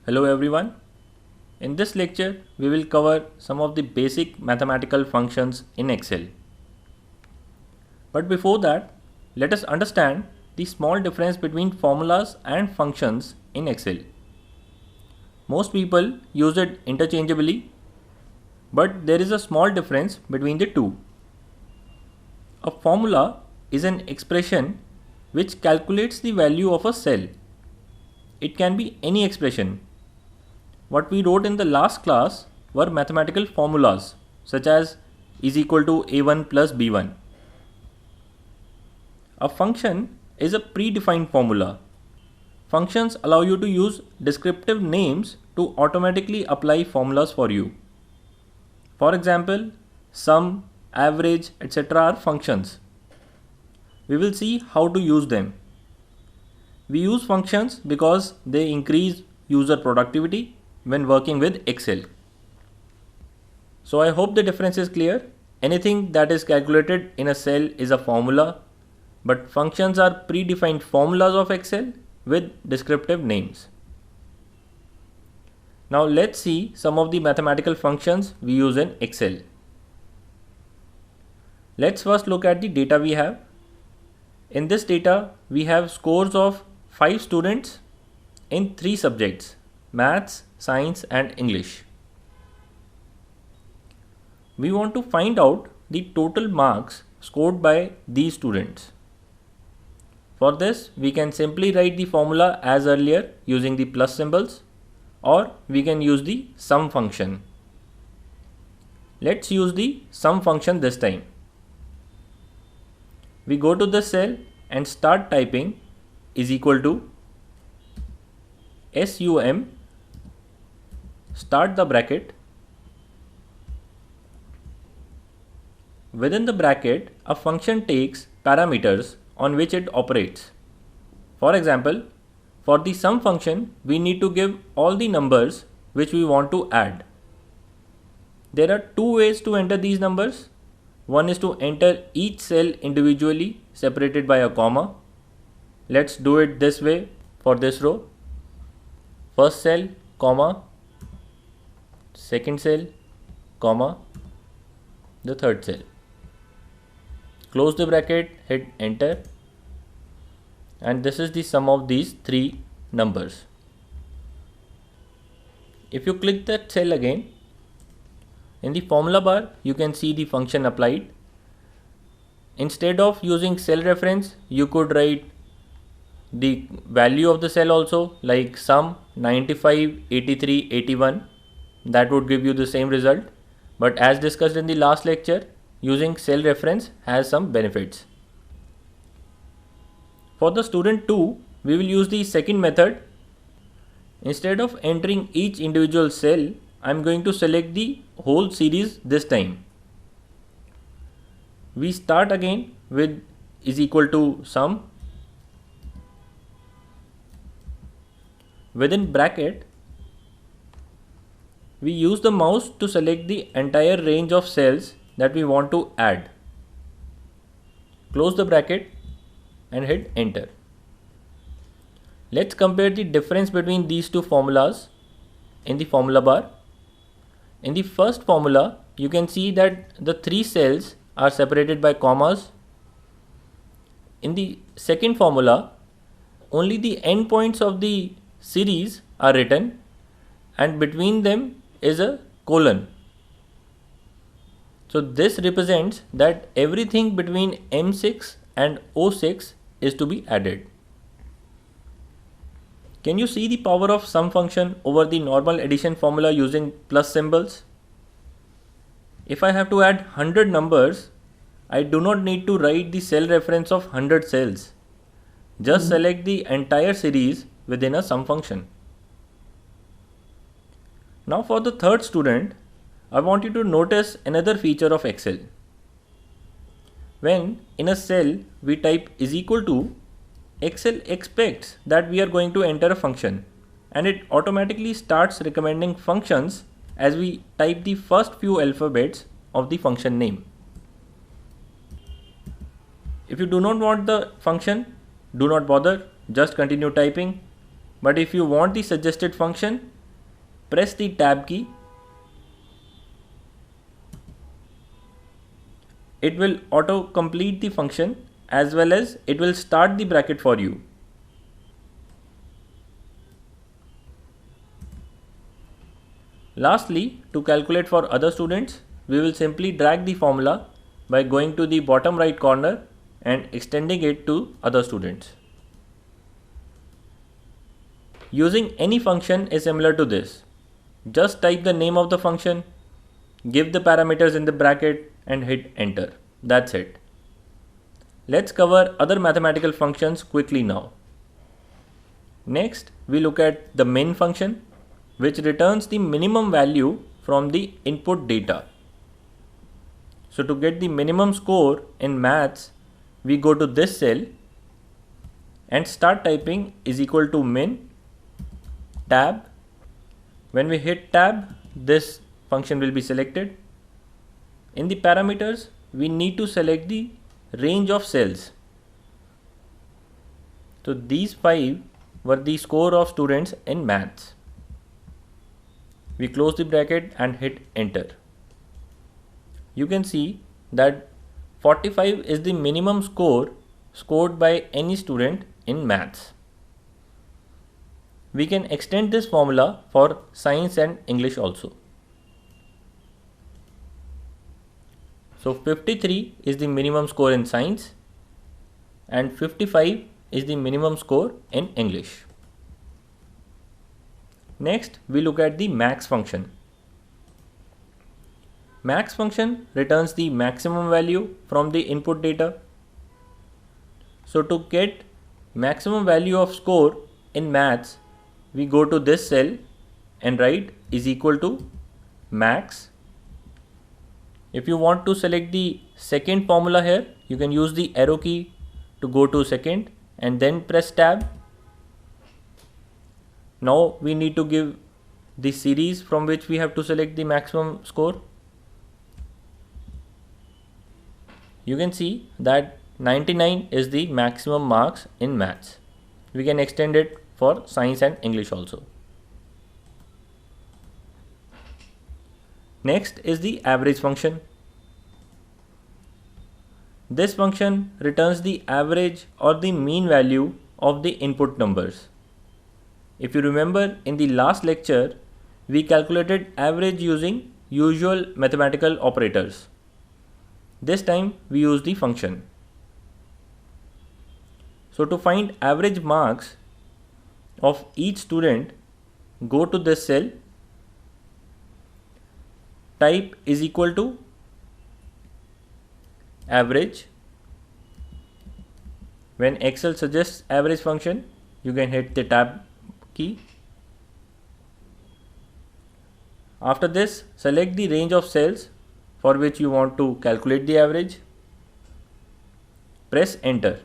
Hello everyone. In this lecture, we will cover some of the basic mathematical functions in Excel. But before that, let us understand the small difference between formulas and functions in Excel. Most people use it interchangeably, but there is a small difference between the two. A formula is an expression which calculates the value of a cell. It can be any expression. What we wrote in the last class were mathematical formulas such as is equal to a1 plus b1. A function is a predefined formula. Functions allow you to use descriptive names to automatically apply formulas for you. For example, sum, average, etc. are functions. We will see how to use them. We use functions because they increase user productivity when working with Excel. So I hope the difference is clear. Anything that is calculated in a cell is a formula, but functions are predefined formulas of Excel with descriptive names. Now let's see some of the mathematical functions we use in Excel. Let's first look at the data we have. In this data, we have scores of 5 students in 3 subjects: Maths, Science and English. We want to find out the total marks scored by these students. For this, we can simply write the formula as earlier using the plus symbols, or we can use the sum function. Let's use the sum function this time. We go to the cell and start typing is equal to sum, start the bracket. Within the bracket, a function takes parameters on which it operates. For example, for the sum function, we need to give all the numbers which we want to add. There are 2 ways to enter these numbers. One is to enter each cell individually separated by a comma. Let's do it this way for this row. First cell, comma, second cell, comma, the third cell. Close the bracket, hit enter, and this is the sum of these 3 numbers. If you click that cell again, in the formula bar, you can see the function applied. Instead of using cell reference, you could write the value of the cell also, like sum 95, 83, 81. That would give you the same result. But as discussed in the last lecture, using cell reference has some benefits. For the student 2, we will use the second method. Instead of entering each individual cell, I am going to select the whole series this time. We start again with is equal to sum. Within bracket, we use the mouse to select the entire range of cells that we want to add. Close the bracket and hit enter. Let's compare the difference between these two formulas in the formula bar. In the first formula, you can see that the 3 cells are separated by commas. In the second formula, only the endpoints of the series are written and between them is a colon. So this represents that everything between M6 and O6 is to be added. Can you see the power of sum function over the normal addition formula using plus symbols? If I have to add 100 numbers, I do not need to write the cell reference of 100 cells. Just select the entire series within a sum function. Now for the third student, I want you to notice another feature of Excel. When in a cell we type is equal to, Excel expects that we are going to enter a function and it automatically starts recommending functions as we type the first few alphabets of the function name. If you do not want the function, do not bother, just continue typing. But if you want the suggested function, press the tab key. It will auto complete the function as well as it will start the bracket for you. Lastly, to calculate for other students, we will simply drag the formula by going to the bottom right corner and extending it to other students. Using any function is similar to this. Just type the name of the function, give the parameters in the bracket and hit enter. That's it. Let's cover other mathematical functions quickly now. Next, we look at the min function, which returns the minimum value from the input data. So to get the minimum score in maths, we go to this cell and start typing is equal to min tab. When we hit tab, this function will be selected. In the parameters, we need to select the range of cells. So these 5 were the score of students in maths. We close the bracket and hit enter. You can see that 45 is the minimum score scored by any student in maths. We can extend this formula for science and English also. So 53 is the minimum score in science and 55 is the minimum score in English. Next, we look at the max function. Max function returns the maximum value from the input data. So to get maximum value of score in maths, we go to this cell and write is equal to max. If you want to select the second formula here, you can use the arrow key to go to second and then press tab. Now we need to give the series from which we have to select the maximum score. You can see that 99 is the maximum marks in maths. We can extend it for science and English also. Next is the average function. This function returns the average or the mean value of the input numbers. If you remember, in the last lecture, we calculated average using usual mathematical operators. This time we use the function. So to find average marks of each student, go to this cell, type is equal to average. When Excel suggests average function, you can hit the tab key. After this, select the range of cells for which you want to calculate the average. Press enter.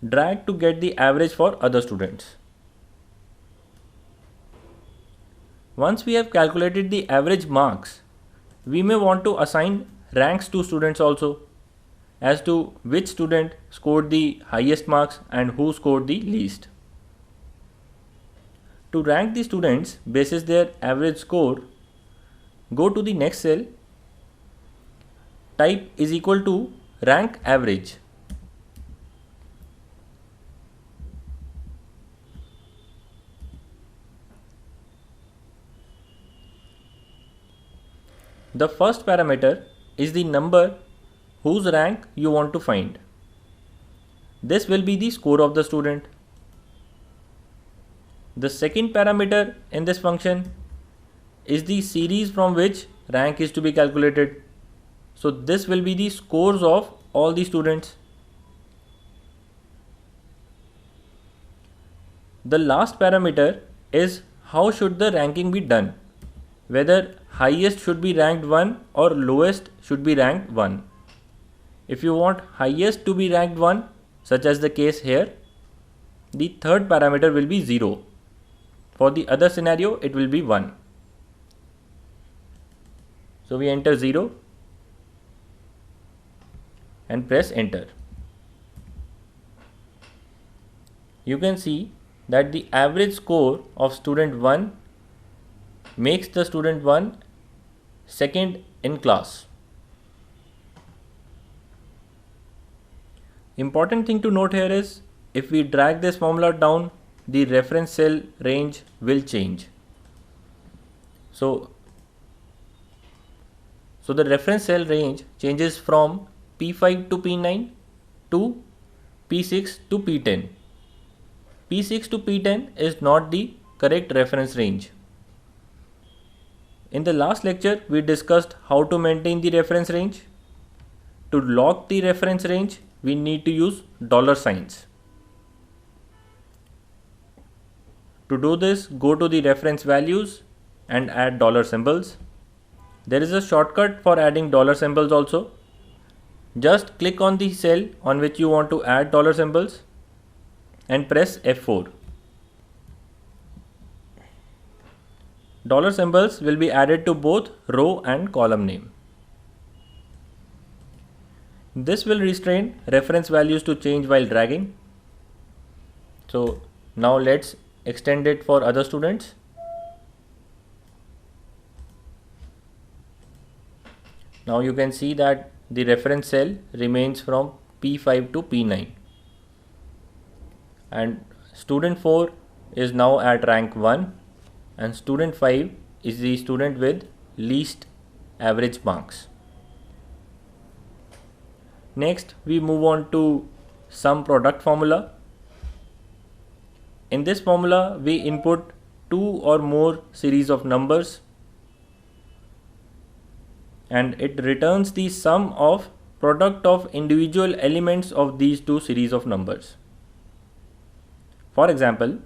Drag to get the average for other students. Once we have calculated the average marks, we may want to assign ranks to students also, as to which student scored the highest marks and who scored the least. To rank the students basis their average score, go to the next cell, type is equal to rank average. The first parameter is the number whose rank you want to find. This will be the score of the student. The second parameter in this function is the series from which rank is to be calculated. So this will be the scores of all the students. The last parameter is how should the ranking be done, whether highest should be ranked 1 or lowest should be ranked 1. If you want highest to be ranked 1, such as the case here, the third parameter will be 0. For the other scenario, it will be 1. So we enter 0 and press enter. you can see that the average score of student 1 makes the student 1 second in class. Important thing to note here is if we drag this formula down, the reference cell range will change. So the reference cell range changes from P5 to P9 to P6 to P10. P6 to P10 is not the correct reference range. In the last lecture, we discussed how to maintain the reference range. To lock the reference range, we need to use dollar signs. To do this, go to the reference values and add dollar symbols. There is a shortcut for adding dollar symbols also. Just click on the cell on which you want to add dollar symbols and press F4. Dollar symbols will be added to both row and column name. This will restrain reference values to change while dragging. So now let's extend it for other students. Now you can see that the reference cell remains from P5 to P9 and student 4 is now at rank 1 and student 5 is the student with least average marks. Next we move on to sum product formula. In this formula we input 2 or more series of numbers and it returns the sum of product of individual elements of these two series of numbers. For example,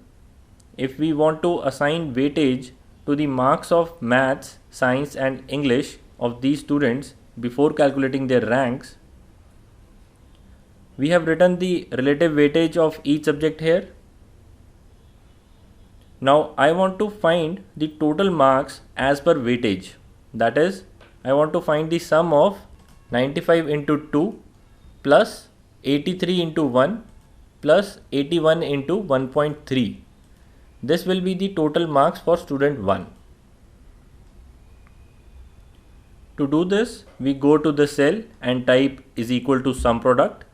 if we want to assign weightage to the marks of maths, science and English of these students before calculating their ranks, we have written the relative weightage of each subject here. Now I want to find the total marks as per weightage. That is, I want to find the sum of 95 into 2 plus 83 into 1 plus 81 into 1.3. This will be the total marks for student 1. To do this, we go to the cell and type is equal to sum product.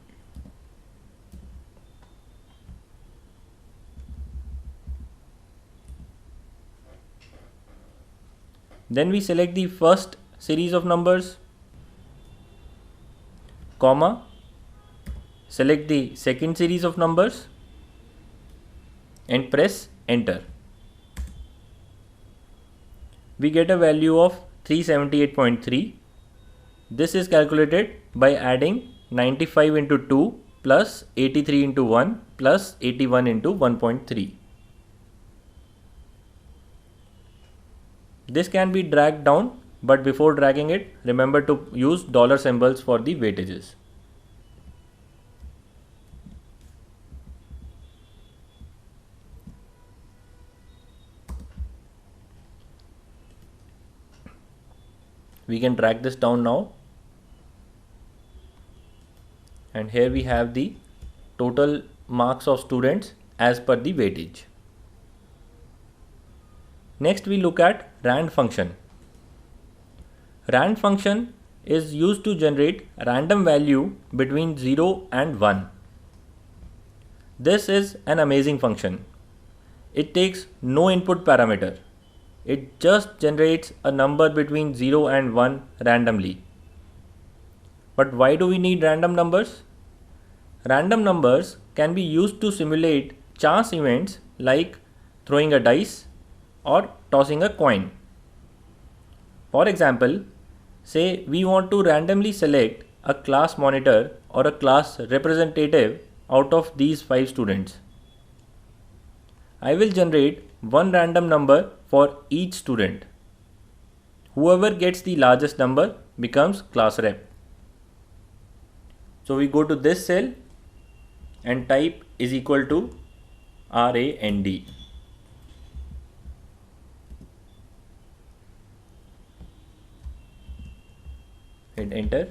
Then we select the first series of numbers, comma, select the second series of numbers and press enter. We get a value of 378.3. This is calculated by adding 95 into 2 plus 83 into 1 plus 81 into 1.3. This can be dragged down, but before dragging it, remember to use dollar symbols for the weightages. We can drag this down now. And here we have the total marks of students as per the weightage. Next we look at rand function. Rand function is used to generate random value between 0 and 1. This is an amazing function. It takes no input parameter. It just generates a number between 0 and 1 randomly. But why do we need random numbers? Random numbers can be used to simulate chance events like throwing a dice or tossing a coin. For example, say we want to randomly select a class monitor or a class representative out of these 5 students. I will generate one random number for each student. Whoever gets the largest number becomes class rep. So we go to this cell and type is equal to RAND. Hit enter.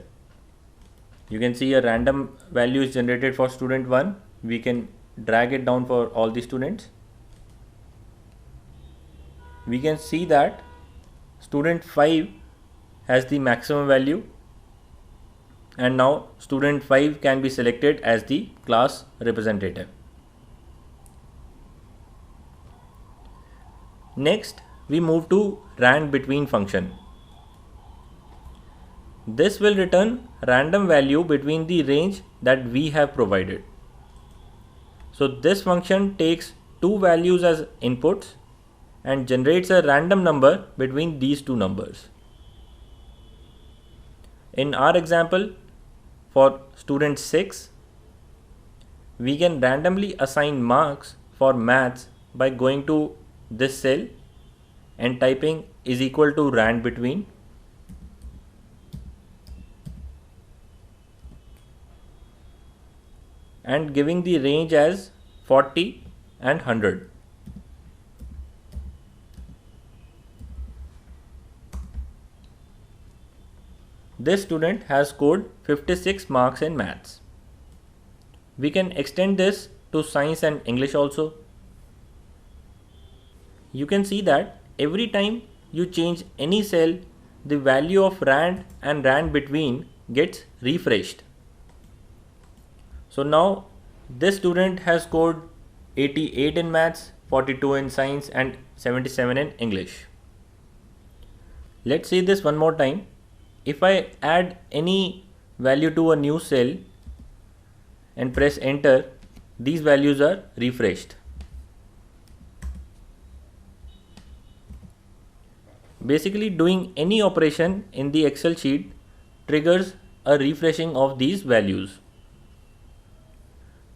You can see a random value is generated for student 1. We can drag it down for all the students, we can see that student 5 has the maximum value, and now student 5 can be selected as the class representative. Next, we move to rand between function. This will return random value between the range that we have provided. So this function takes two values as inputs and generates a random number between these two numbers. In our example, for student 6, we can randomly assign marks for maths by going to this cell and typing is equal to rand between, and giving the range as 40 and 100. This student has scored 56 marks in maths. We can extend this to science and English also. You can see that every time you change any cell, the value of rand and rand between gets refreshed. So now this student has scored 88 in maths, 42 in science and 77 in English. Let's see this one more time. If I add any value to a new cell and press enter, these values are refreshed. Basically, doing any operation in the Excel sheet triggers a refreshing of these values.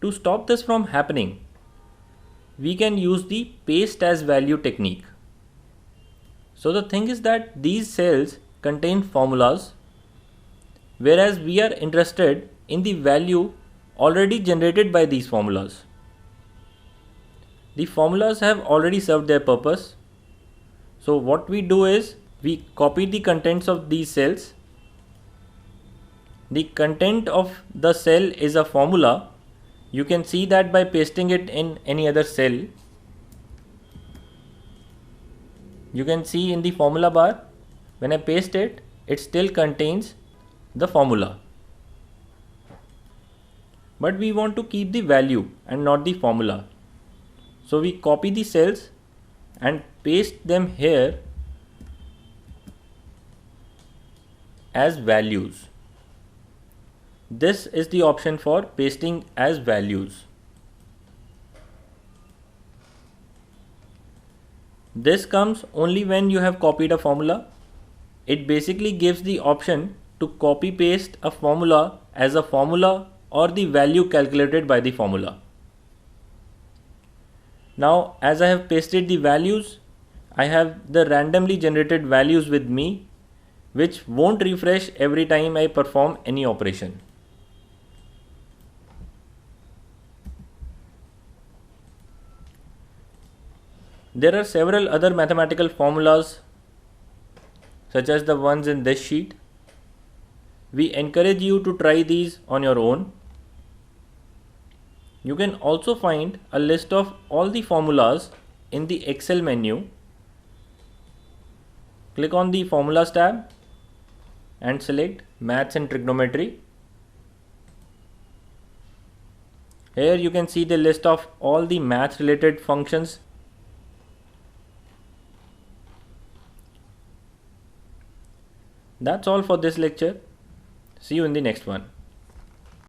To stop this from happening, we can use the paste as value technique. So the thing is that these cells contain formulas, whereas we are interested in the value already generated by these formulas. The formulas have already served their purpose. So what we do is we copy the contents of these cells. The content of the cell is a formula. You can see that by pasting it in any other cell. You can see in the formula bar, when I paste it, it still contains the formula. But we want to keep the value and not the formula. So we copy the cells and paste them here as values. This is the option for pasting as values. This comes only when you have copied a formula. It basically gives the option to copy paste a formula as a formula or the value calculated by the formula. Now, as I have pasted the values, I have the randomly generated values with me, which won't refresh every time I perform any operation. There are several other mathematical formulas, such as the ones in this sheet. We encourage you to try these on your own. You can also find a list of all the formulas in the Excel menu. Click on the Formulas tab and select Maths and Trigonometry. Here you can see the list of all the math related functions. That's all for this lecture. See you in the next one.